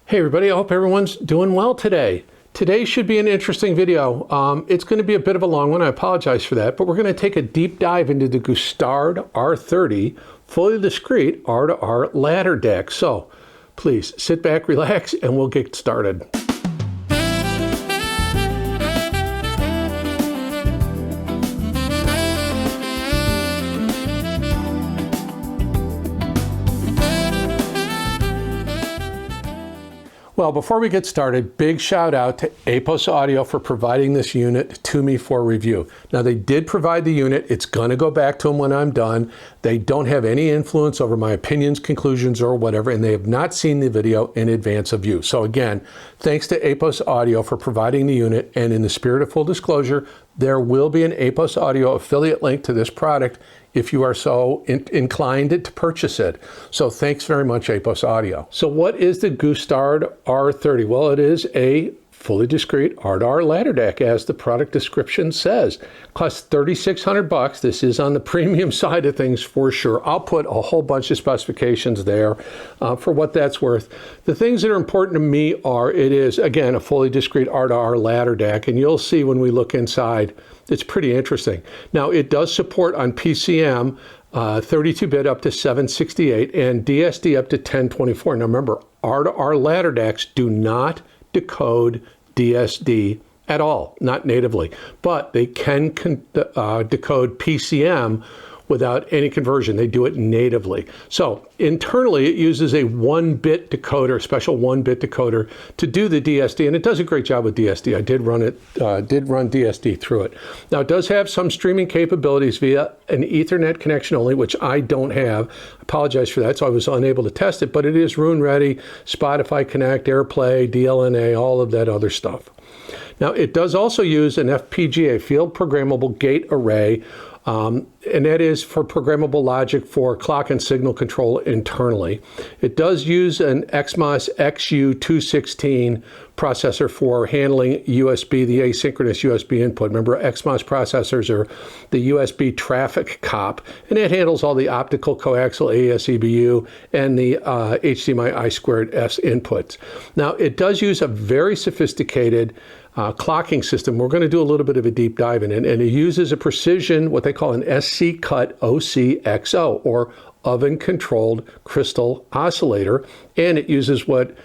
Hey everybody, I hope everyone's doing well today. Today should be an interesting video. It's going to be a bit of a long one, I apologize for that, but we're going to take a deep dive into the Gustard R30 fully discrete R2R ladder DAC. So please sit back, relax, and we'll get started. Well, before we get started, big shout out to IsoAcoustics for providing this unit to me for review. Now, they did provide the unit. It's going to go back to them when I'm done. They don't have any influence over my opinions, conclusions, or whatever, and they have not seen the video in advance of you. So again, thanks to IsoAcoustics for providing the unit, and in the spirit of full disclosure, there will be an IsoAcoustics affiliate link to this product if you are so inclined to purchase it. So thanks very much, IsoAcoustics. So what is the Gustard R30? Well, it is a fully discrete R2R ladder DAC, as the product description says. Costs $3,600. This is on the premium side of things for sure. I'll put a whole bunch of specifications there for what that's worth. The things that are important to me are, it is, again, a fully discrete R2R ladder DAC, and you'll see when we look inside, it's pretty interesting. Now, it does support on PCM 32-bit up to 768 and DSD up to 1024. Now remember, R2R ladder DACs do not decode DSD at all, not natively, but they can decode PCM without any conversion. They do it natively. So internally, it uses a 1-bit decoder, special 1-bit decoder to do the DSD, and it does a great job with DSD. I did run DSD through it. Now, it does have some streaming capabilities via an Ethernet connection only, which I don't have. I apologize for that, so I was unable to test it, but it is room ready, Spotify Connect, AirPlay, DLNA, all of that other stuff. Now, it does also use an FPGA, field programmable gate array, and that is for programmable logic for clock and signal control internally. It does use an XMOS XU216 processor for handling USB, the asynchronous USB input. Remember, XMOS processors are the USB traffic cop, and it handles all the optical coaxial AES-EBU and the HDMI I2S inputs. Now, it does use a very sophisticated clocking system. We're going to do a little bit of a deep dive in it, and it uses a precision, what they call an SC cut OCXO, or oven controlled crystal oscillator, and it uses what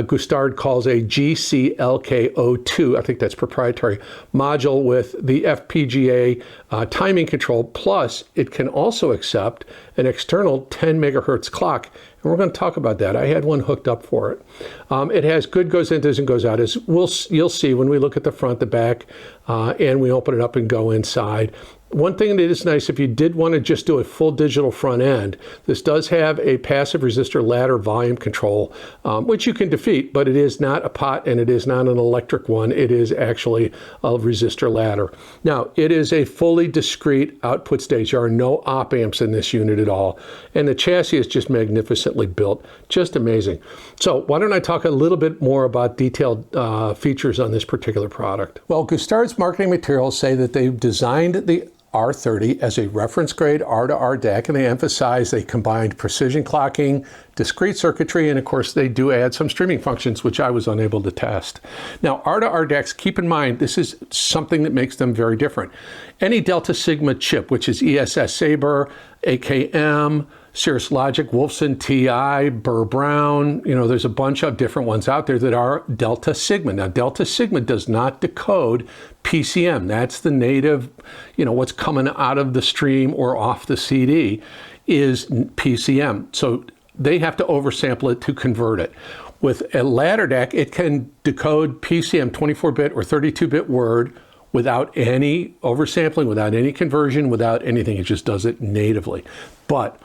Gustard calls a GCLK02, I think that's proprietary, module with the FPGA timing control, plus it can also accept an external 10 megahertz clock, and we're going to talk about that. I had one hooked up for it. It has good goes in and goes out, as you'll see when we look at the front, the back, and we open it up and go inside. One thing that is nice, if you did want to just do a full digital front end, this does have a passive resistor ladder volume control, which you can defeat, but it is not a pot and it is not an electric one. It is actually a resistor ladder. Now, it is a fully discrete output stage. There are no op amps in this unit at all, and the chassis is just magnificently built. Just amazing. So why don't I talk a little bit more about detailed features on this particular product? Well, Gustard's marketing materials say that they've designed the R30 as a reference grade R2R DAC, and they emphasize they combined precision clocking, discrete circuitry, and of course they do add some streaming functions, which I was unable to test. Now, R2R DACs, keep in mind, this is something that makes them very different. Any Delta Sigma chip, which is ESS Sabre, AKM, Cirrus Logic, Wolfson TI, Burr Brown, there's a bunch of different ones out there that are Delta Sigma. Now, Delta Sigma does not decode PCM. That's the native, what's coming out of the stream or off the CD is PCM. So they have to oversample it to convert it. With a ladder DAC, it can decode PCM 24-bit or 32-bit word without any oversampling, without any conversion, without anything. It just does it natively. But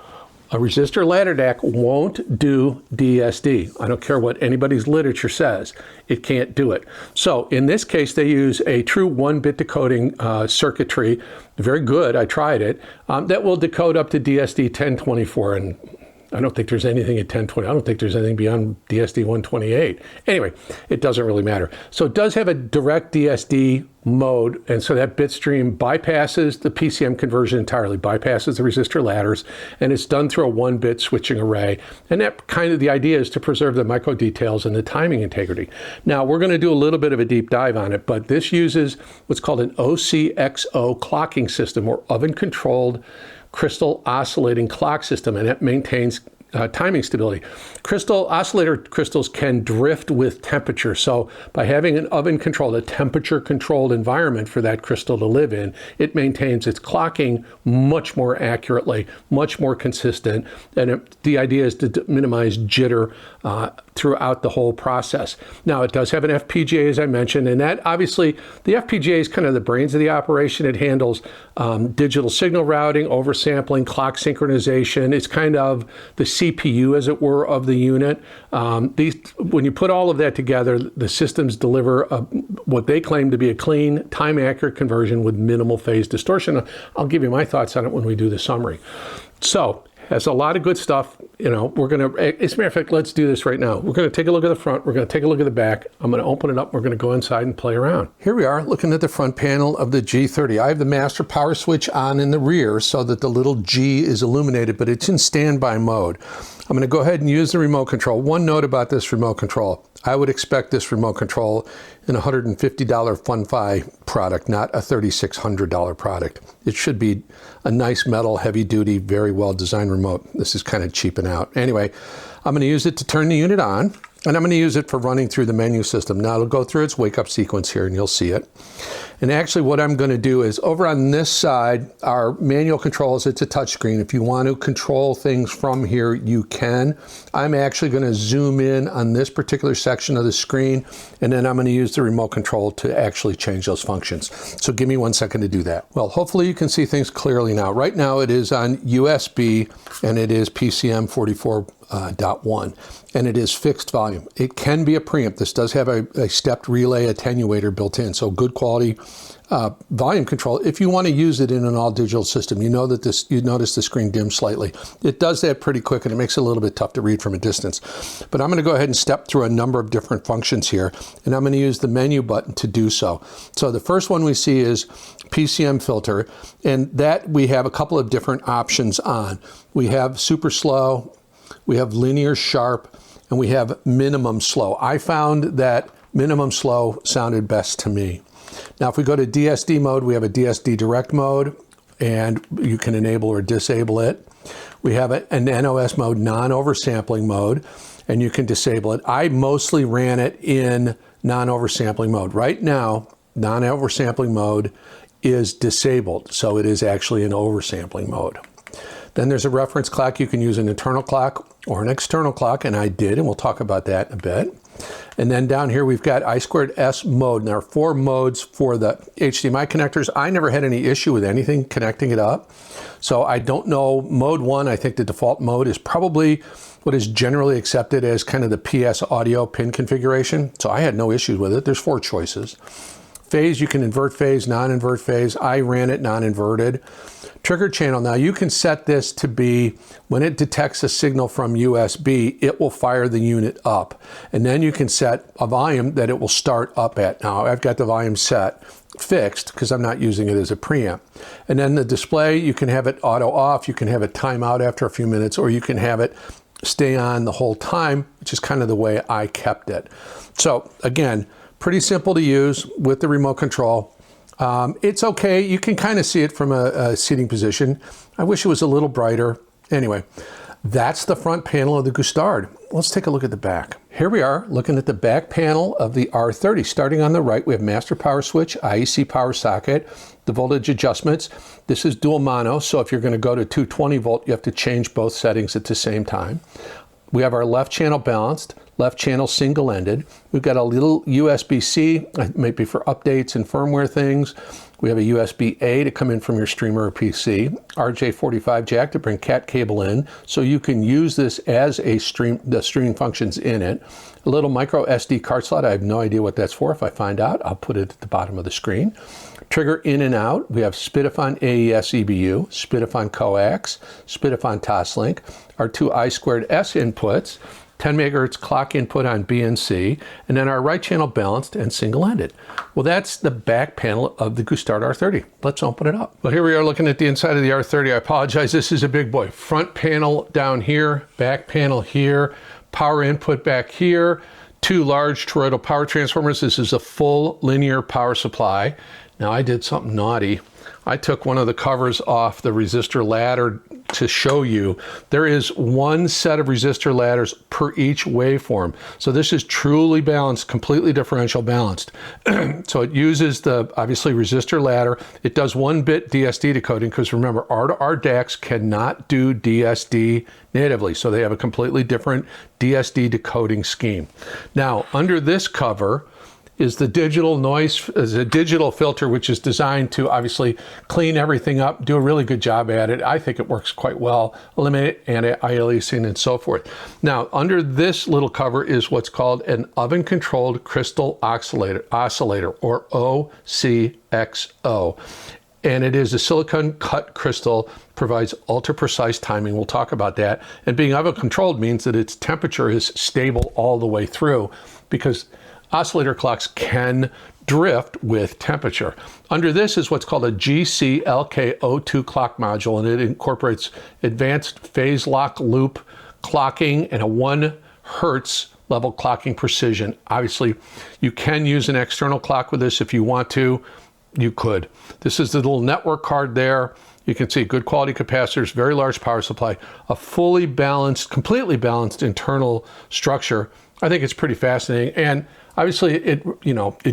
a resistor ladder DAC won't do DSD. I don't care what anybody's literature says. It can't do it. So in this case, they use a true 1-bit decoding circuitry. Very good. I tried it. That will decode up to DSD 1024. And I don't think there's anything at 1020. I don't think there's anything beyond DSD 128. Anyway, it doesn't really matter. So it does have a direct DSD mode, and so that bit stream bypasses the PCM conversion entirely, bypasses the resistor ladders, and it's done through a 1-bit switching array. And that kind of the idea is to preserve the micro details and the timing integrity. Now, we're going to do a little bit of a deep dive on it, but this uses what's called an OCXO clocking system, or oven-controlled crystal oscillating clock system, and it maintains timing stability. Oscillator crystals can drift with temperature. So by having an oven-controlled, a temperature-controlled environment for that crystal to live in, it maintains its clocking much more accurately, much more consistent. And the idea is to minimize jitter throughout the whole process. Now, it does have an FPGA, as I mentioned, and that obviously, the FPGA is kind of the brains of the operation. It handles digital signal routing, oversampling, clock synchronization. It's kind of the CPU, as it were, of the unit. When you put all of that together, the systems deliver what they claim to be a clean, time-accurate conversion with minimal phase distortion. I'll give you my thoughts on it when we do the summary. So, has a lot of good stuff. You know, we're going to, as a matter of fact, let's do this right now. We're going to take a look at the front. We're going to take a look at the back. I'm going to open it up. We're going to go inside and play around. Here we are looking at the front panel of the G30. I have the master power switch on in the rear so that the little G is illuminated, but it's in standby mode. I'm going to go ahead and use the remote control. One note about this remote control. I would expect this remote control in a $150 FunFi product, not a $3,600 product. It should be a nice metal, heavy-duty, very well-designed remote. This is kind of cheaping out. Anyway, I'm going to use it to turn the unit on, and I'm going to use it for running through the menu system. Now, it'll go through its wake-up sequence here, and you'll see it. And actually, what I'm going to do is, over on this side, our manual controls, it's a touchscreen. If you want to control things from here, you can. I'm actually going to zoom in on this particular section of the screen, and then I'm going to use the remote control to actually change those functions. So give me 1 second to do that. Well, hopefully you can see things clearly now. Right now, it is on USB, and it is PCM 44.1, and it is fixed volume. It can be a preamp. This does have a stepped relay attenuator built in, so good quality volume control. If you want to use it in an all-digital system, you notice the screen dims slightly. It does that pretty quick, and it makes it a little bit tough to read from a distance. But I'm going to go ahead and step through a number of different functions here, and I'm going to use the menu button to do so. So the first one we see is PCM filter, and that we have a couple of different options on. We have super slow, we have linear sharp, and we have minimum slow. I found that minimum slow sounded best to me. Now, if we go to DSD mode, we have a DSD direct mode, and you can enable or disable it. We have an NOS mode, non-oversampling mode, and you can disable it. I mostly ran it in non-oversampling mode. Right now, non-oversampling mode is disabled, so it is actually in oversampling mode. Then there's a reference clock. You can use an internal clock or an external clock, and I did, and we'll talk about that in a bit. And then down here we've got I2S mode. And there are 4 modes for the HDMI connectors. I never had any issue with anything connecting it up. So I don't know. Mode 1, I think the default mode is probably what is generally accepted as kind of the PS audio pin configuration. So I had no issues with it. There's 4 choices. Phase, you can invert phase, non-invert phase. I ran it non-inverted. Trigger channel, now you can set this to be, when it detects a signal from USB, it will fire the unit up. And then you can set a volume that it will start up at. Now I've got the volume set fixed because I'm not using it as a preamp. And then the display, you can have it auto off, you can have it time out after a few minutes, or you can have it stay on the whole time, which is kind of the way I kept it. So again, pretty simple to use with the remote control. It's okay. You can kind of see it from a seating position. I wish it was a little brighter. Anyway, that's the front panel of the Gustard. Let's take a look at the back. Here we are looking at the back panel of the R30. Starting on the right, we have master power switch, IEC power socket, the voltage adjustments. This is dual mono, so if you're going to go to 220 volt, you have to change both settings at the same time. We have our left channel balanced, left channel single-ended. We've got a little USB-C, maybe for updates and firmware things. We have a USB-A to come in from your streamer or PC, RJ45 jack to bring cat cable in, so you can use this as a the streaming functions in it. A little micro SD card slot. I have no idea what that's for. If I find out, I'll put it at the bottom of the screen. Trigger in and out. We have Spitifon AES EBU, Spitifon coax, Spitifon Toslink, our two I2S inputs, 10 megahertz clock input on B and C, and then our right channel balanced and single-ended. Well, that's the back panel of the Gustard R30. Let's open it up. Well, here we are looking at the inside of the R30. I apologize, this is a big boy. Front panel down here, back panel here, power input back here, two large toroidal power transformers. This is a full linear power supply. Now, I did something naughty. I took one of the covers off the resistor ladder to show you. There is one set of resistor ladders per each waveform. So this is truly balanced, completely differential balanced. So it uses the, obviously, resistor ladder. It does 1-bit DSD decoding, because remember, R2R DACs cannot do DSD natively. So they have a completely different DSD decoding scheme. Now, under this cover is the digital noise, is a digital filter, which is designed to obviously clean everything up, do a really good job at it. I think it works quite well, eliminate anti-aliasing and so forth. Now, under this little cover is what's called an oven-controlled crystal oscillator, or OCXO. And it is a silicon cut crystal, provides ultra precise timing. We'll talk about that. And being oven controlled means that its temperature is stable all the way through, because oscillator clocks can drift with temperature. Under this is what's called a GCLK02 clock module, and it incorporates advanced phase lock loop clocking and a 1 hertz level clocking precision. Obviously, you can use an external clock with this if you want to. You could. This is the little network card there. You can see good quality capacitors, very large power supply, a fully balanced, completely balanced internal structure. I think it's pretty fascinating, and obviously it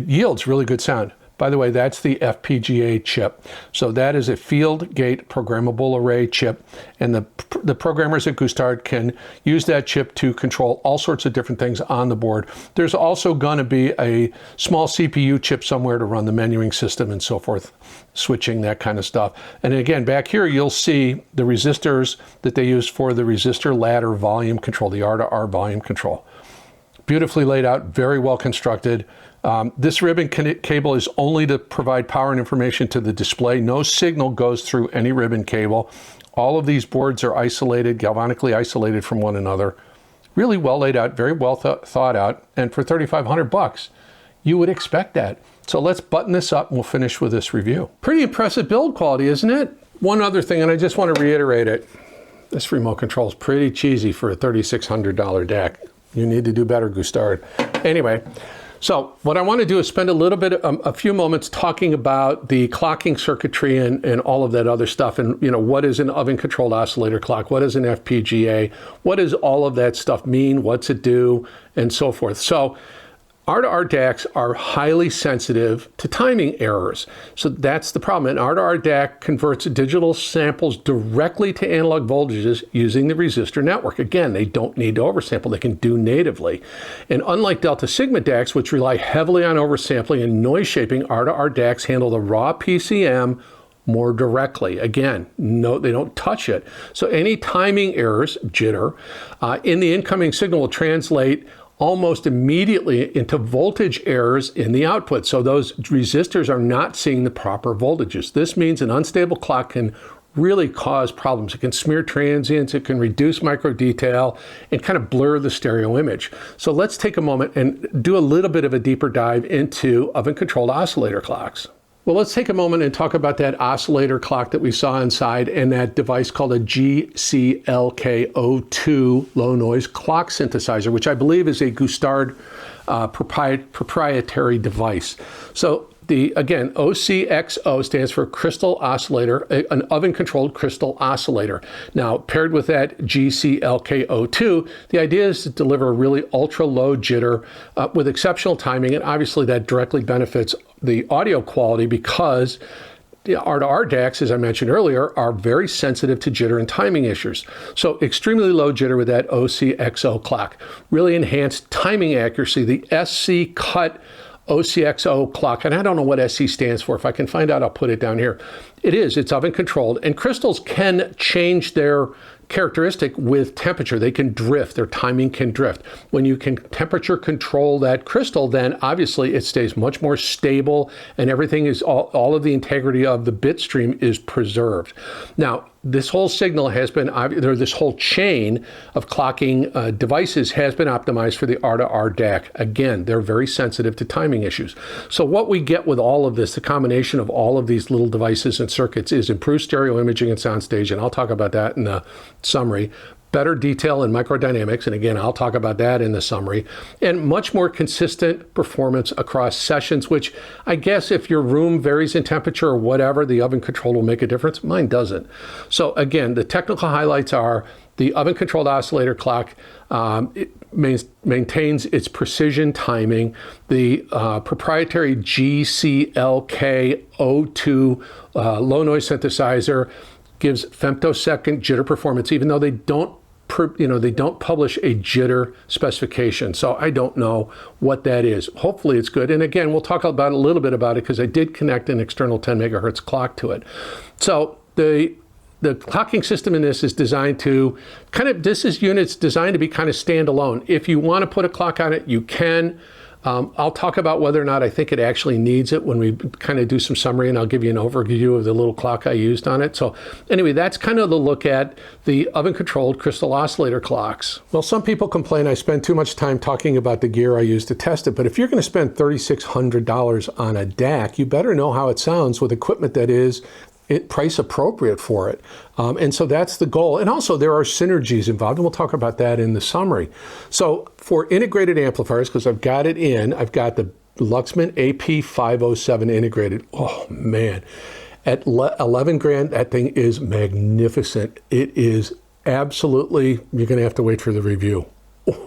yields really good sound. By the way, that's the FPGA chip. So that is a field gate programmable array chip, and the programmers at Gustard can use that chip to control all sorts of different things on the board. There's also going to be a small CPU chip somewhere to run the menuing system and so forth, switching, that kind of stuff. And again, back here you'll see the resistors that they use for the resistor ladder volume control, the R2R volume control. Beautifully laid out, very well constructed. This ribbon cable is only to provide power and information to the display. No signal goes through any ribbon cable. All of these boards are isolated, galvanically isolated from one another. Really well laid out, very well thought out. And for $3,500, you would expect that. So let's button this up and we'll finish with this review. Pretty impressive build quality, isn't it? One other thing, and I just want to reiterate it. This remote control is pretty cheesy for a $3,600 DAC. You need to do better, Gustard. Anyway, so what I want to do is spend a little bit, a few moments talking about the clocking circuitry and all of that other stuff. And, what is an oven-controlled oscillator clock? What is an FPGA? What does all of that stuff mean? What's it do? And so forth. So R2R DACs are highly sensitive to timing errors. So that's the problem. An R2R DAC converts digital samples directly to analog voltages using the resistor network. Again, they don't need to oversample. They can do natively. And unlike Delta Sigma DACs, which rely heavily on oversampling and noise shaping, R2R DACs handle the raw PCM more directly. Again, no, they don't touch it. So any timing errors, jitter, in the incoming signal will translate almost immediately into voltage errors in the output. So those resistors are not seeing the proper voltages. This means an unstable clock can really cause problems. It can smear transients, it can reduce micro detail, and kind of blur the stereo image. So let's take a moment and do a little bit of a deeper dive into oven-controlled oscillator clocks. Well, let's take a moment and talk about that oscillator clock that we saw inside and that device called a GCLK02 low noise clock synthesizer, which I believe is a Gustard proprietary device. So again, OCXO stands for crystal oscillator, an oven-controlled crystal oscillator. Now, paired with that GCLK02, the idea is to deliver a really ultra-low jitter with exceptional timing, and obviously that directly benefits the audio quality because the R2R DACs, as I mentioned earlier, are very sensitive to jitter and timing issues. So extremely low jitter with that OCXO clock. Really enhanced timing accuracy. The SC cut OCXO clock, and I don't know what SC stands for. If I can find out, I'll put it down here. It's oven controlled, and crystals can change their characteristic with temperature. They can drift, their timing can drift. When you can temperature control that crystal, then obviously it stays much more stable, and everything is, all of the integrity of the bit stream is preserved. Now, this whole signal has been, this whole chain of clocking devices has been optimized for the R2R DAC. Again, they're very sensitive to timing issues. So what we get with all of this, the combination of all of these little devices and circuits, is improved stereo imaging and soundstage, and I'll talk about that in the summary. Better detail in microdynamics, and again, I'll talk about that in the summary, and much more consistent performance across sessions, which I guess if your room varies in temperature or whatever, the oven control will make a difference. Mine doesn't. So again, the technical highlights are the oven-controlled oscillator clock. It maintains its precision timing. The proprietary GCLK02 low noise synthesizer gives femtosecond jitter performance, even though they don't publish a jitter specification. So I don't know what that is. Hopefully it's good. And again, we'll talk about a little bit about it because I did connect an external 10 megahertz clock to it. So the clocking system in this is designed to units designed to be kind of standalone. If you want to put a clock on it, you can. I'll talk about whether or not I think it actually needs it when we kind of do some summary, and I'll give you an overview of the little clock I used on it. So anyway, that's kind of the look at the oven-controlled crystal oscillator clocks. Well, some people complain I spend too much time talking about the gear I use to test it, but if you're going to spend $3,600 on a DAC, you better know how it sounds with equipment that is price appropriate for it. And so that's the goal. And also there are synergies involved, and we'll talk about that in the summary. So for integrated amplifiers, because I've got it in, I've got the Luxman AP507 integrated. Oh man, at 11 grand, that thing is magnificent. It is absolutely, you're gonna have to wait for the review.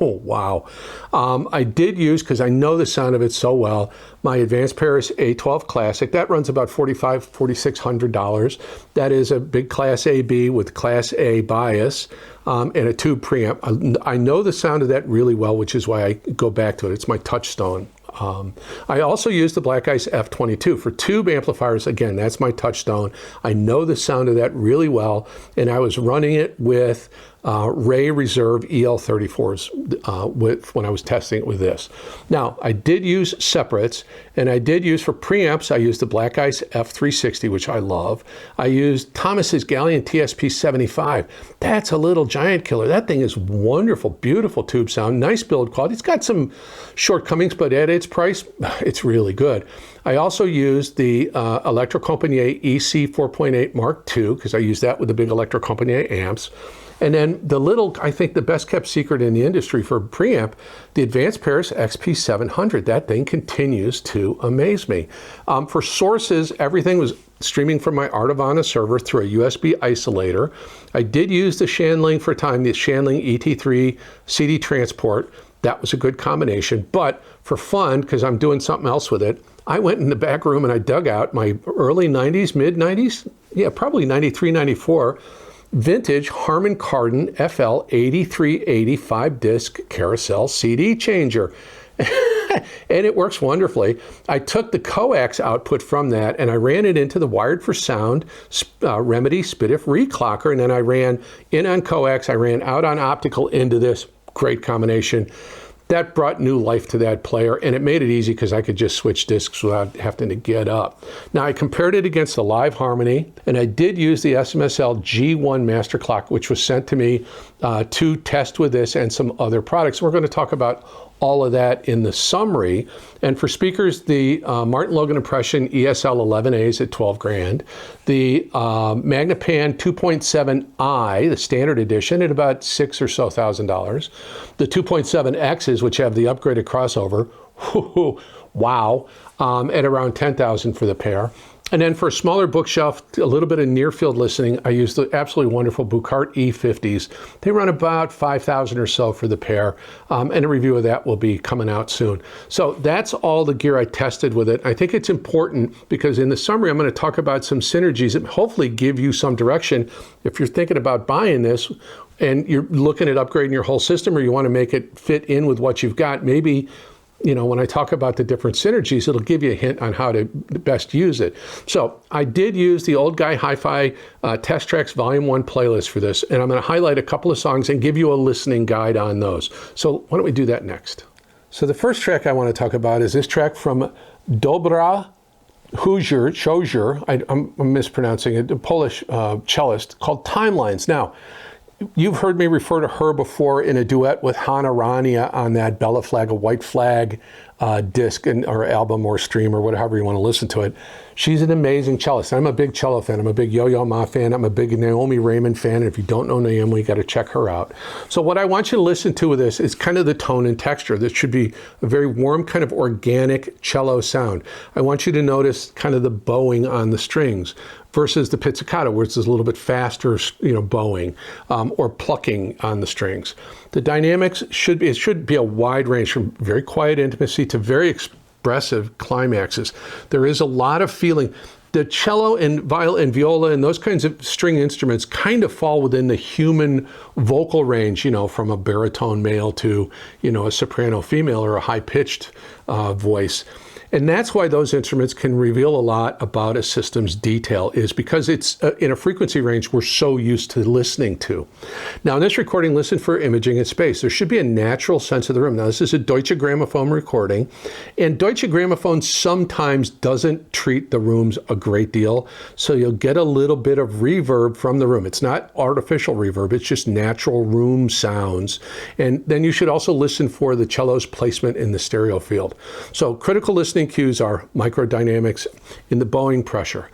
Oh, wow. I did use, because I know the sound of it so well, my Advanced Paris A12 Classic. That runs about $4,600. That is a big Class AB with Class A bias and a tube preamp. I know the sound of that really well, which is why I go back to it. It's my touchstone. I also use the Black Ice F22 for tube amplifiers. Again, that's my touchstone. I know the sound of that really well, and I was running it with Ray Reserve EL34s when I was testing it with this. Now, I did use separates, and I did use for preamps, I used the Black Ice F360, which I love. I used Thomas's Galleon TSP75. That's a little giant killer. That thing is wonderful, beautiful tube sound, nice build quality. It's got some shortcomings, but at its price, it's really good. I also used the Electrocompagnie EC 4.8 Mark II, because I used that with the big Electrocompagnie amps. And then the little, I think the best kept secret in the industry for preamp, the Advanced Paris XP700. That thing continues to amaze me. For sources, everything was streaming from my Artivana server through a USB isolator. I did use the Shanling for time, the Shanling ET3 CD transport. That was a good combination. But for fun, because I'm doing something else with it, I went in the back room and I dug out my early 90s, mid 90s, yeah, probably 93, 94, vintage Harman Kardon FL 8385 disc carousel CD changer. And it works wonderfully. I took the coax output from that and I ran it into the Wired for Sound Remedy SPDIF reclocker, and then I ran in on coax, I ran out on optical into this. Great combination. That brought new life to that player, and it made it easy because I could just switch discs without having to get up. Now, I compared it against the Live Harmony, and I did use the SMSL G1 master clock, which was sent to me to test with this and some other products. We're going to talk about all of that in the summary. And for speakers, the Martin Logan Impression ESL 11As at 12 grand, the Magnapan 2.7i, the standard edition, at about $6,000 or so. The 2.7Xs, which have the upgraded crossover, wow, at around $10,000 for the pair. And then for a smaller bookshelf, a little bit of near-field listening, I use the absolutely wonderful Buchart E50s. They run about $5,000 or so for the pair, and a review of that will be coming out soon. So that's all the gear I tested with it. I think it's important because in the summary, I'm going to talk about some synergies that hopefully give you some direction if you're thinking about buying this and you're looking at upgrading your whole system, or you want to make it fit in with what you've got. Maybe when I talk about the different synergies, it'll give you a hint on how to best use it. So I did use the Old Guy Hi-Fi Test Tracks Volume 1 playlist for this, and I'm going to highlight a couple of songs and give you a listening guide on those. So why don't we do that next? So the first track I want to talk about is this track from Dobra Hozier, I'm mispronouncing it, a Polish cellist, called Timelines. Now, you've heard me refer to her before in a duet with Hannah Rania on that Bella Flag, a White Flag disc or album or stream or whatever you want to listen to it. She's an amazing cellist. I'm a big cello fan. I'm a big Yo-Yo Ma fan. I'm a big Naomi Raymond fan. And if you don't know Naomi, you got to check her out. So what I want you to listen to with this is kind of the tone and texture. This should be a very warm, kind of organic cello sound. I want you to notice kind of the bowing on the strings versus the pizzicato, where it's a little bit faster, bowing or plucking on the strings. The dynamics should be a wide range from very quiet intimacy to very expressive climaxes. There is a lot of feeling. The cello and viola and those kinds of string instruments kind of fall within the human vocal range, from a baritone male to, a soprano female or a high-pitched voice. And that's why those instruments can reveal a lot about a system's detail, is because it's in a frequency range we're so used to listening to. Now in this recording, listen for imaging in space. There should be a natural sense of the room. Now this is a Deutsche Grammophon recording, and Deutsche Grammophon sometimes doesn't treat the rooms a great deal, so you'll get a little bit of reverb from the room. It's not artificial reverb, it's just natural room sounds. And then you should also listen for the cello's placement in the stereo field. So critical listening cues are microdynamics in the bowing pressure.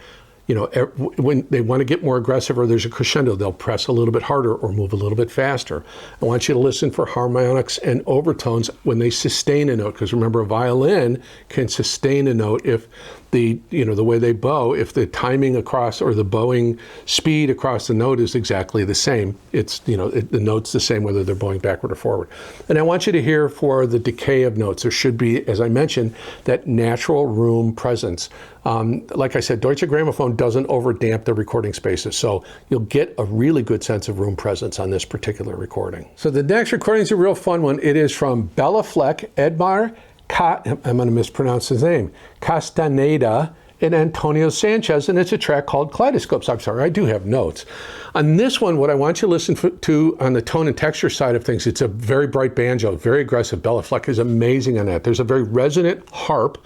When they want to get more aggressive or there's a crescendo, they'll press a little bit harder or move a little bit faster. I want you to listen for harmonics and overtones when they sustain a note, because remember, a violin can sustain a note if the way they bow, if the timing across or the bowing speed across the note is exactly the same. It's, the note's the same whether they're bowing backward or forward. And I want you to hear for the decay of notes. There should be, as I mentioned, that natural room presence. Like I said, Deutsche Grammophon doesn't overdamp the recording spaces, so you'll get a really good sense of room presence on this particular recording. So the next recording is a real fun one. It is from Bella Fleck, Edmar I'm going to mispronounce his name, Castaneda, and Antonio Sanchez, and it's a track called Kaleidoscopes. I'm sorry, I do have notes. On this one, what I want you to listen to on the tone and texture side of things, it's a very bright banjo, very aggressive. Bella Fleck is amazing on that. There's a very resonant harp,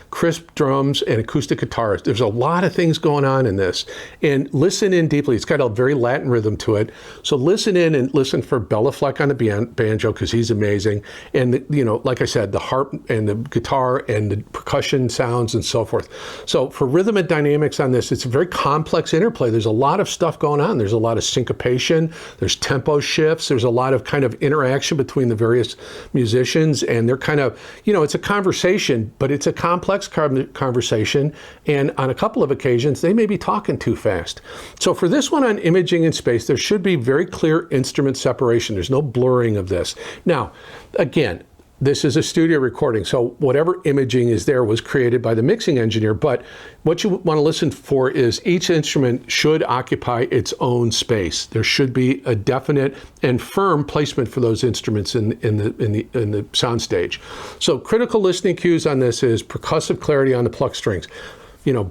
crisp drums, and acoustic guitars. There's a lot of things going on in this. And listen in deeply. It's got a very Latin rhythm to it. So listen in and listen for Bella Fleck on the banjo, because he's amazing. And, like I said, the harp and the guitar and the percussion sounds and so forth. So for rhythm and dynamics on this, it's a very complex interplay. There's a lot of stuff going on. There's a lot of syncopation. There's tempo shifts. There's a lot of kind of interaction between the various musicians. And they're kind of, it's a conversation, but it's a complex conversation, and on a couple of occasions they may be talking too fast. So for this one on imaging in space, there should be very clear instrument separation. There's no blurring of this. Now, again, this is a studio recording, so whatever imaging is there was created by the mixing engineer, but what you want to listen for is each instrument should occupy its own space. There should be a definite and firm placement for those instruments in the soundstage. So critical listening cues on this is percussive clarity on the plucked strings.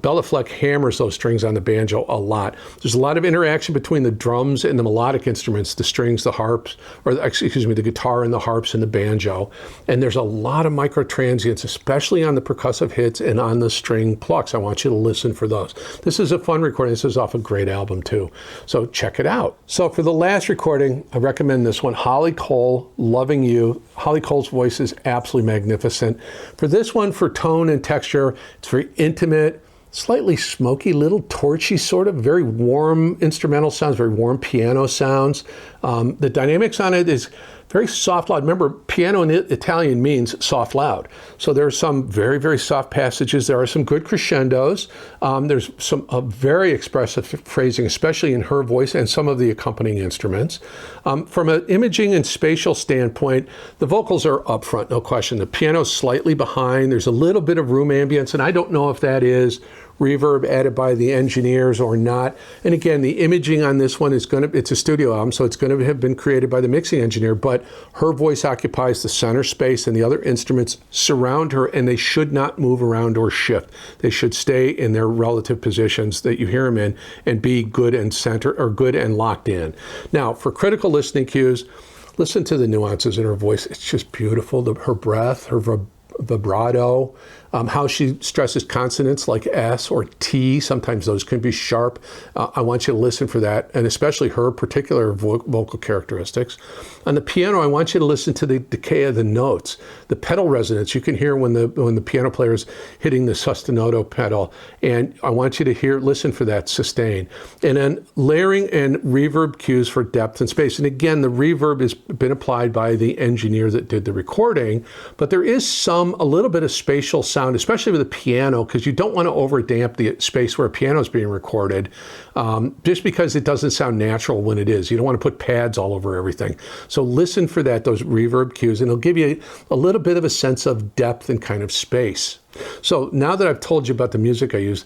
Bella Fleck hammers those strings on the banjo a lot. There's a lot of interaction between the drums and the melodic instruments, the strings, the harps, the guitar and the harps and the banjo. And there's a lot of micro transients, especially on the percussive hits and on the string plucks. I want you to listen for those. This is a fun recording. This is off a great album too. So check it out. So for the last recording, I recommend this one, Holly Cole, Loving You. Holly Cole's voice is absolutely magnificent. For this one, for tone and texture, it's very intimate, slightly smoky, little torchy, sort of very warm instrumental sounds, very warm piano sounds. The dynamics on it is very soft, loud. Remember, piano in Italian means soft, loud. So there are some very, very soft passages. There are some good crescendos. There's some very expressive phrasing, especially in her voice and some of the accompanying instruments. From an imaging and spatial standpoint, the vocals are up front, no question. The piano's slightly behind. There's a little bit of room ambience, and I don't know if that is reverb added by the engineers or not. And again, the imaging on this one is it's a studio album, so it's going to have been created by the mixing engineer, but her voice occupies the center space and the other instruments surround her, and they should not move around or shift. They should stay in their relative positions that you hear them in and be good and center or good and locked in. Now, for critical listening cues, listen to the nuances in her voice. It's just beautiful. Her breath, her vibrato, how she stresses consonants like S or T. Sometimes those can be sharp. I want you to listen for that, and especially her particular vocal characteristics. On the piano, I want you to listen to the decay of the notes, the pedal resonance. You can hear when the piano player is hitting the sostenuto pedal, and I want you to listen for that sustain. And then layering and reverb cues for depth and space. And again, the reverb has been applied by the engineer that did the recording, but there is a little bit of spatial sound, especially with the piano, because you don't want to overdamp the space where a piano is being recorded, just because it doesn't sound natural when it is. You don't want to put pads all over everything. So listen for those reverb cues, and it'll give you a little bit of a sense of depth and kind of space. So now that I've told you about the music I use,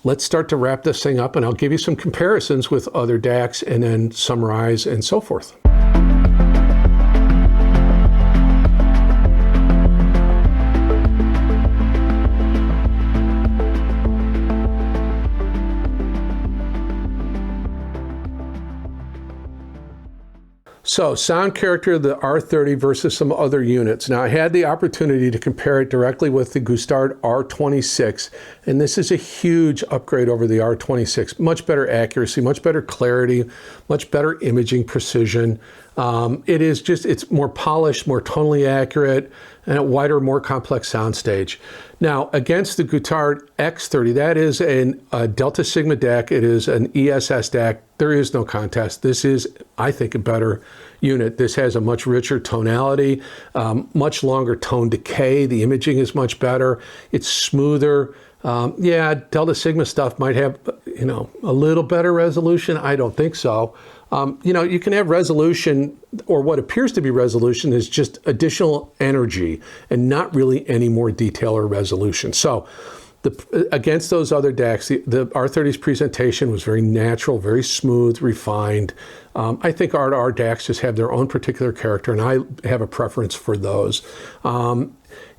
let's start to wrap this thing up, and I'll give you some comparisons with other DACs and then summarize and so forth. So, sound character of the R30 versus some other units. Now, I had the opportunity to compare it directly with the Gustard R26, and this is a huge upgrade over the R26. Much better accuracy, much better clarity, much better imaging precision. It's more polished, more tonally accurate, and a wider, more complex soundstage. Now, against the Gustard X30, that is a Delta Sigma DAC. It is an ESS DAC. There is no contest. This is, I think, a better unit. This has a much richer tonality, much longer tone decay. The imaging is much better. It's smoother. Delta Sigma stuff might have, a little better resolution. I don't think so. You can have resolution, or what appears to be resolution is just additional energy and not really any more detail or resolution. So against those other DACs, the R30's presentation was very natural, very smooth, refined. I think R2R DACs just have their own particular character, and I have a preference for those.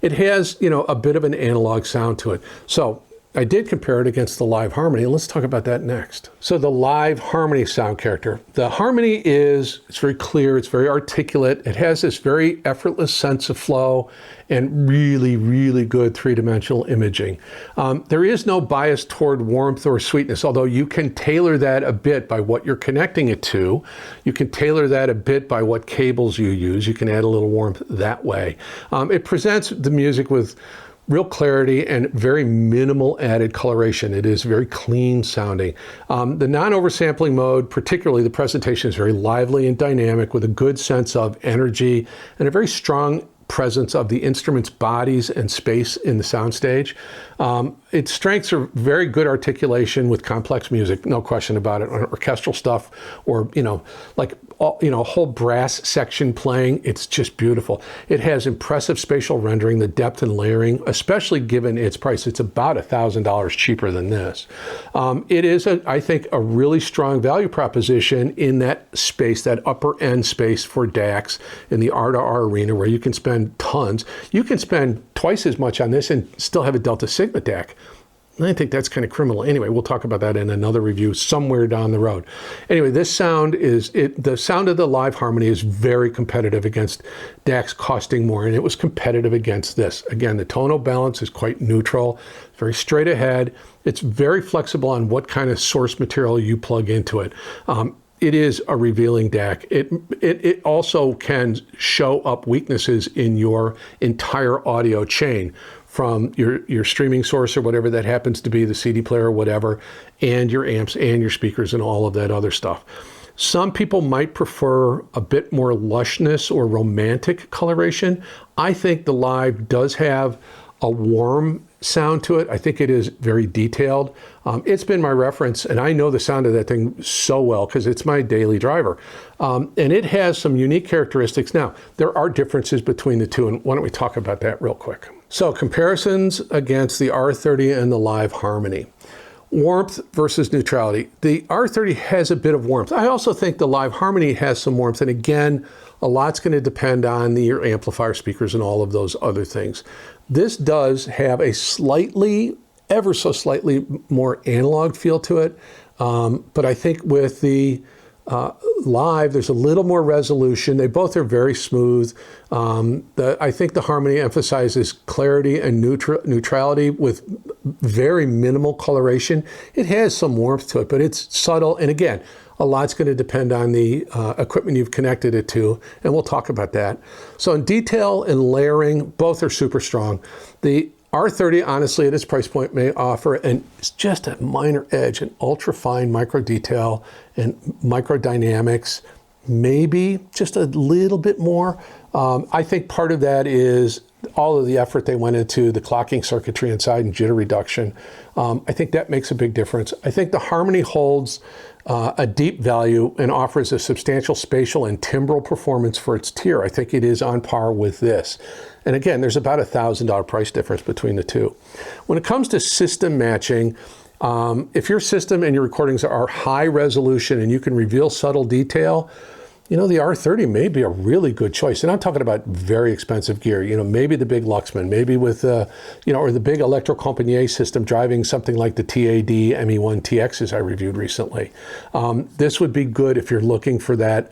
It has, a bit of an analog sound to it. So I did compare it against the live harmony, and let's talk about that next. So the live harmony sound character. The harmony it's very clear, it's very articulate, it has this very effortless sense of flow and really, really good three-dimensional imaging. There is no bias toward warmth or sweetness, although you can tailor that a bit by what you're connecting it to. You can tailor that a bit by what cables you use. You can add a little warmth that way. It presents the music with real clarity and very minimal added coloration. It is very clean sounding. The non-oversampling mode, particularly the presentation, is very lively and dynamic with a good sense of energy and a very strong presence of the instrument's bodies and space in the soundstage. Its strengths are very good articulation with complex music, no question about it. Orchestral stuff, or a whole brass section playing, it's just beautiful. It has impressive spatial rendering, the depth and layering, especially given its price. It's about $1,000 cheaper than this. It is, I think, a really strong value proposition in that space, that upper end space for DACs in the R2R arena, where you can spend tons. You can spend twice as much on this and still have a Delta Sigma DAC. I think that's kind of criminal. Anyway, we'll talk about that in another review somewhere down the road. Anyway, the sound of the live harmony is very competitive against DACs costing more, and it was competitive against this. Again, the tonal balance is quite neutral, very straight ahead. It's very flexible on what kind of source material you plug into it. It is a revealing DAC. It also can show up weaknesses in your entire audio chain, from your streaming source or whatever that happens to be, the CD player or whatever, and your amps and your speakers and all of that other stuff. Some people might prefer a bit more lushness or romantic coloration. I think the live does have a warm sound to it. I think it is very detailed. It's been my reference, and I know the sound of that thing so well because it's my daily driver. And it has some unique characteristics. Now, there are differences between the two, and why don't we talk about that real quick. So comparisons against the R30 and the Live Harmony. Warmth versus neutrality. The R30 has a bit of warmth. I also think the Live Harmony has some warmth. And again, a lot's going to depend on your amplifier, speakers, and all of those other things. This does have a slightly, ever so slightly more analog feel to it. But I think with the Live, there's a little more resolution. They both are very smooth. I think the Harmony emphasizes clarity and neutrality with very minimal coloration. It has some warmth to it, but it's subtle. And again, a lot's going to depend on the equipment you've connected it to, and we'll talk about that. So in detail and layering, both are super strong. The R30, honestly, at its price point, may offer just a minor edge, an ultra-fine micro detail and microdynamics, maybe just a little bit more. I think part of that is all of the effort they went into the clocking circuitry inside and jitter reduction. I think that makes a big difference. I think the Harmony holds a deep value and offers a substantial spatial and timbral performance for its tier. I think it is on par with this. And again, there's about a $1,000 price difference between the two. When it comes to system matching, if your system and your recordings are high resolution and you can reveal subtle detail, the R30 may be a really good choice. And I'm talking about very expensive gear, maybe the big Luxman, maybe with, or the big Electro-Compagnie system driving something like the TAD ME1 TXs I reviewed recently. This would be good if you're looking for that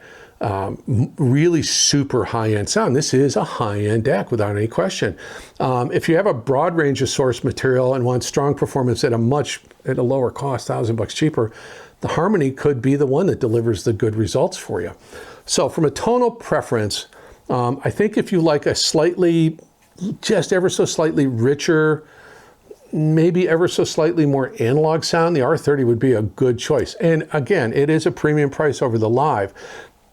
really super high-end sound. This is a high-end DAC without any question. If you have a broad range of source material and want strong performance at a lower cost, $1,000 cheaper, the Harmony could be the one that delivers the good results for you. So from a tonal preference, I think if you like a just ever so slightly richer, maybe ever so slightly more analog sound, the R30 would be a good choice. And again, it is a premium price over the Live.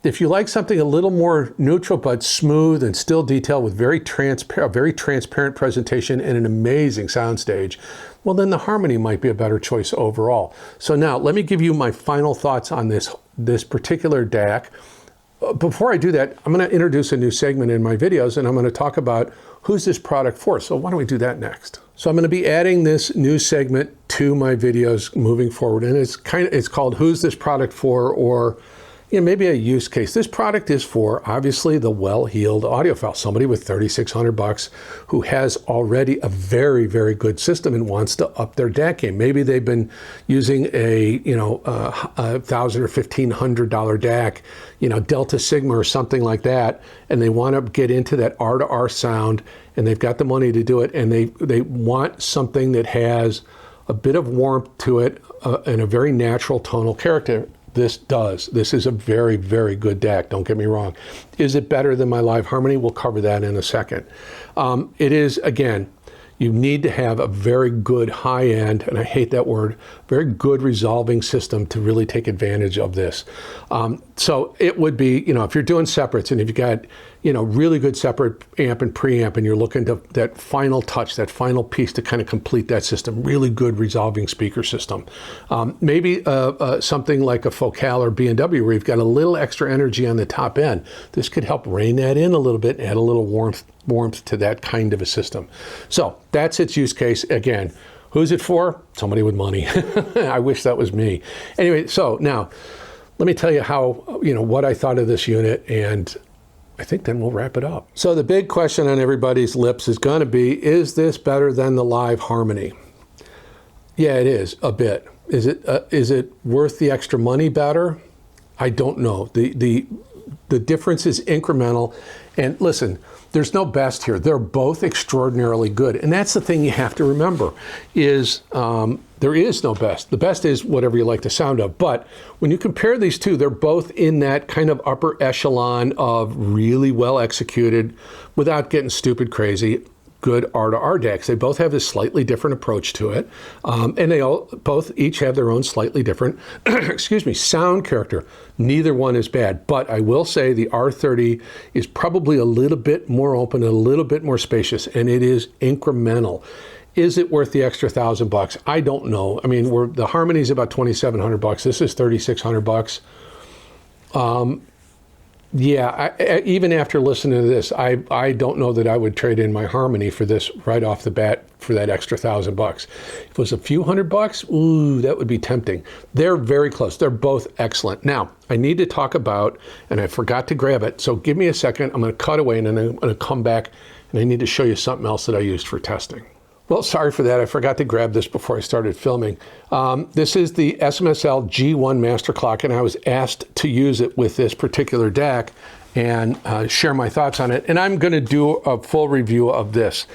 If you like something a little more neutral but smooth and still detailed with very transparent presentation and an amazing soundstage, well, then the Harmony might be a better choice overall. So now let me give you my final thoughts on this particular DAC. Before I do that, I'm going to introduce a new segment in my videos, and I'm going to talk about who's this product for. So why don't we do that next? So I'm going to be adding this new segment to my videos moving forward, and it's called Who's This Product For, or maybe a use case. This product is for, obviously, the well-heeled audiophile, somebody with $3,600 who has already a very, very good system and wants to up their DAC game. Maybe they've been using a $1,000 or $1,500 DAC, Delta Sigma or something like that, and they want to get into that R2R sound, and they've got the money to do it, and they want something that has a bit of warmth to it and a very natural tonal character. This does. This is a very, very good DAC, don't get me wrong. Is it better than my Live Harmony? We'll cover that in a second. It is, again, you need to have a very good high-end, and I hate that word, very good resolving system to really take advantage of this. So it would be, if you're doing separates and if you've got, really good separate amp and preamp, and you're looking to that final touch, that final piece to kind of complete that system, really good resolving speaker system. Maybe something like a Focal or B&W where you've got a little extra energy on the top end. This could help rein that in a little bit and add a little warmth to that kind of a system. So that's its use case. Again, who's it for? Somebody with money. I wish that was me. Anyway, so now let me tell you what I thought of this unit, and I think then we'll wrap it up. So the big question on everybody's lips is going to be, is this better than the Live Harmony? Yeah, it is a bit. Is it worth the extra money better? I don't know. The difference is incremental. And listen, there's no best here. They're both extraordinarily good. And that's the thing you have to remember is there is no best. The best is whatever you like the sound of. But when you compare these two, they're both in that kind of upper echelon of really well executed, without getting stupid crazy, good R2R DACs. They both have a slightly different approach to it. And they both each have their own slightly different, sound character. Neither one is bad. But I will say the R30 is probably a little bit more open, a little bit more spacious, and it is incremental. Is it worth the extra $1,000? I don't know. I mean, the Harmony's about $2,700. This is $3,600. Yeah, even after listening to this, I don't know that I would trade in my Harmony for this right off the bat for that extra $1,000. If it was a few $100, ooh, that would be tempting. They're very close. They're both excellent. Now, I need to talk about, and I forgot to grab it, so give me a second. I'm going to cut away and then I'm going to come back and I need to show you something else that I used for testing. Well, sorry for that. I forgot to grab this before I started filming. This is the SMSL G1 master clock, and I was asked to use it with this particular DAC and share my thoughts on it. And I'm going to do a full review of this.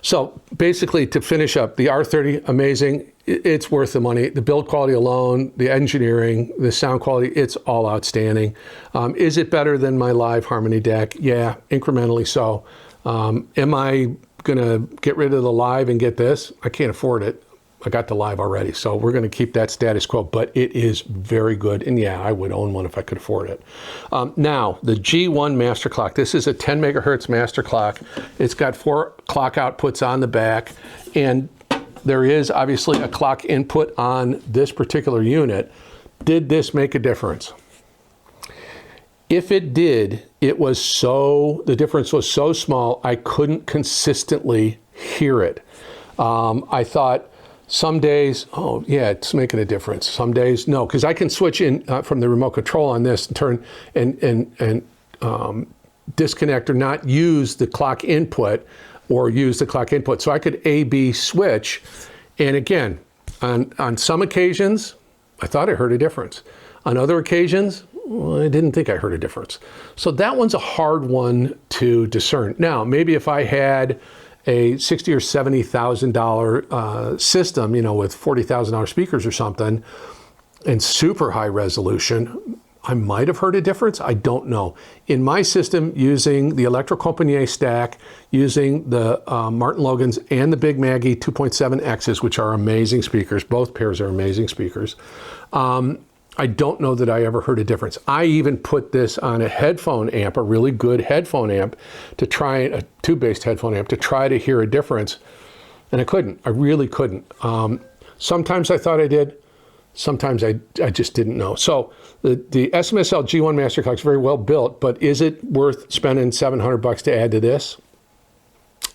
So basically, to finish up, the R30, amazing. It's worth the money. The build quality alone, the engineering, the sound quality, it's all outstanding. Is it better than my live Harmony DAC? Yeah, incrementally so. Am I gonna get rid of the live and get this? I can't afford it. I got the live already, so we're gonna keep that status quo, but it is very good, and yeah, I would own one if I could afford it. Now, the G1 master clock. This is a 10 megahertz master clock. It's got 4 clock outputs on the back, and there is obviously a clock input on this particular unit. Did this make a difference? If it did, the difference was so small, I couldn't consistently hear it. I thought some days, oh yeah, it's making a difference. Some days, no, because I can switch in from the remote control on this and turn and disconnect or not use the clock input or use the clock input. So I could A/B switch. And again, on some occasions, I thought I heard a difference. On other occasions, well, I didn't think I heard a difference. So that one's a hard one to discern. Now, maybe if I had a $60,000 or $70,000 system, you know, with $40,000 speakers or something, and super high resolution, I might have heard a difference. I don't know. In my system, using the Electro-Compagnie stack, using the Martin Logans and the Big Maggie 2.7Xs, which are amazing speakers. Both pairs are amazing speakers. I don't know that I ever heard a difference. I even put this on a headphone amp, a really good headphone amp, to try, a tube-based headphone amp, to try to hear a difference, and I couldn't. I really couldn't. Sometimes I thought I did. Sometimes I just didn't know. So the SMSL G1 master clock is very well built, but is it worth spending $700 to add to this?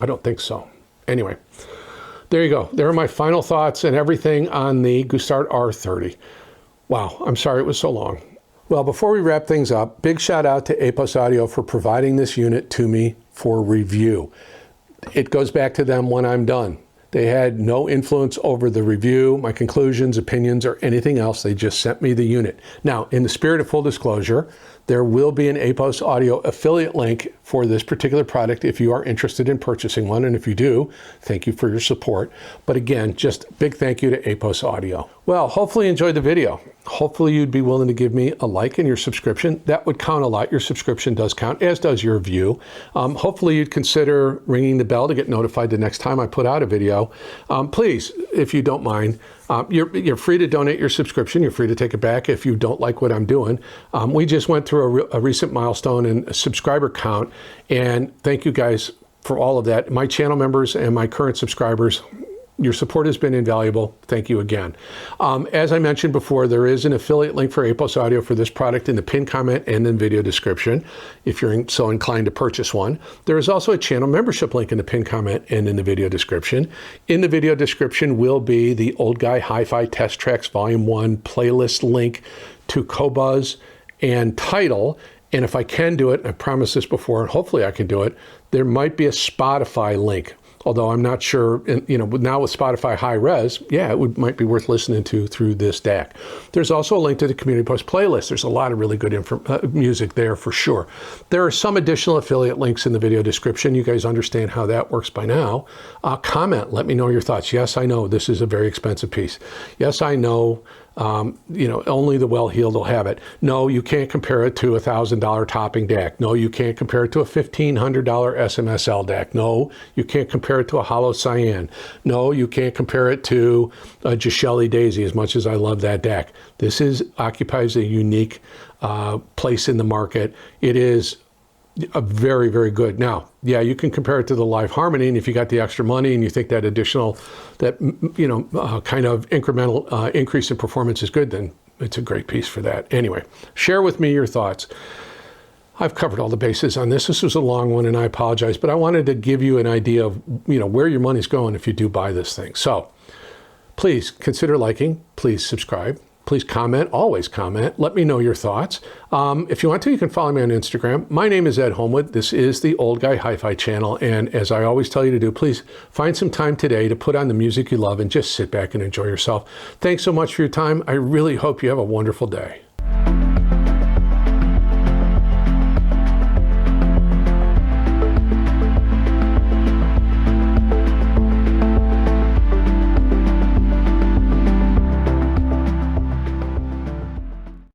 I don't think so. Anyway, there you go. There are my final thoughts and everything on the Gustard R30. Wow, I'm sorry it was so long. Well, before we wrap things up, big shout out to Apos Audio for providing this unit to me for review. It goes back to them when I'm done. They had no influence over the review, my conclusions, opinions, or anything else. They just sent me the unit. Now, in the spirit of full disclosure, there will be an Apos Audio affiliate link for this particular product if you are interested in purchasing one. And if you do, thank you for your support. But again, just big thank you to Apos Audio. Well, hopefully you enjoyed the video. Hopefully you'd be willing to give me a like and your subscription. That would count a lot. Your subscription does count, as does your view. Hopefully you'd consider ringing the bell to get notified the next time I put out a video. Please, if you don't mind, you're free to donate your subscription. You're free to take it back if you don't like what I'm doing. We just went through a recent milestone in a subscriber count, and thank you guys for all of that. My channel members and my current subscribers, your support has been invaluable. Thank you again. As I mentioned before, there is an affiliate link for Apos Audio for this product in the pinned comment and in video description, if you're so inclined to purchase one. There is also a channel membership link in the pinned comment and in the video description. In the video description will be the Old Guy Hi-Fi Test Tracks Volume 1 playlist link to Qobuz and Tidal. And if I can do it, I promised this before, and hopefully I can do it, there might be a Spotify link. Although I'm not sure, you know, now with Spotify high res, yeah, it might be worth listening to through this DAC. There's also a link to the Community Post playlist. There's a lot of really good music there for sure. There are some additional affiliate links in the video description. You guys understand how that works by now. Comment, let me know your thoughts. Yes, I know this is a very expensive piece. Yes, I know. You know, only the well-heeled will have it. No, you can't compare it to a $1,000 topping DAC. No, you can't compare it to a $1,500 SMSL DAC. No, you can't compare it to a hollow cyan. No, you can't compare it to a Gishelli Daisy, as much as I love that DAC. This occupies a unique place in the market. It is a very, very good. Now, yeah, you can compare it to the Live Harmony, and if you got the extra money and you think that additional, you know, kind of incremental increase in performance is good, then it's a great piece for that. Anyway, share with me your thoughts. I've covered all the bases on this. This was a long one, and I apologize, but I wanted to give you an idea of, where your money's going if you do buy this thing. So please consider liking, please subscribe, please comment, always comment. Let me know your thoughts. If you want to, you can follow me on Instagram. My name is Ed Homewood. This is the Old Guy Hi-Fi channel. And as I always tell you to do, please find some time today to put on the music you love and just sit back and enjoy yourself. Thanks so much for your time. I really hope you have a wonderful day.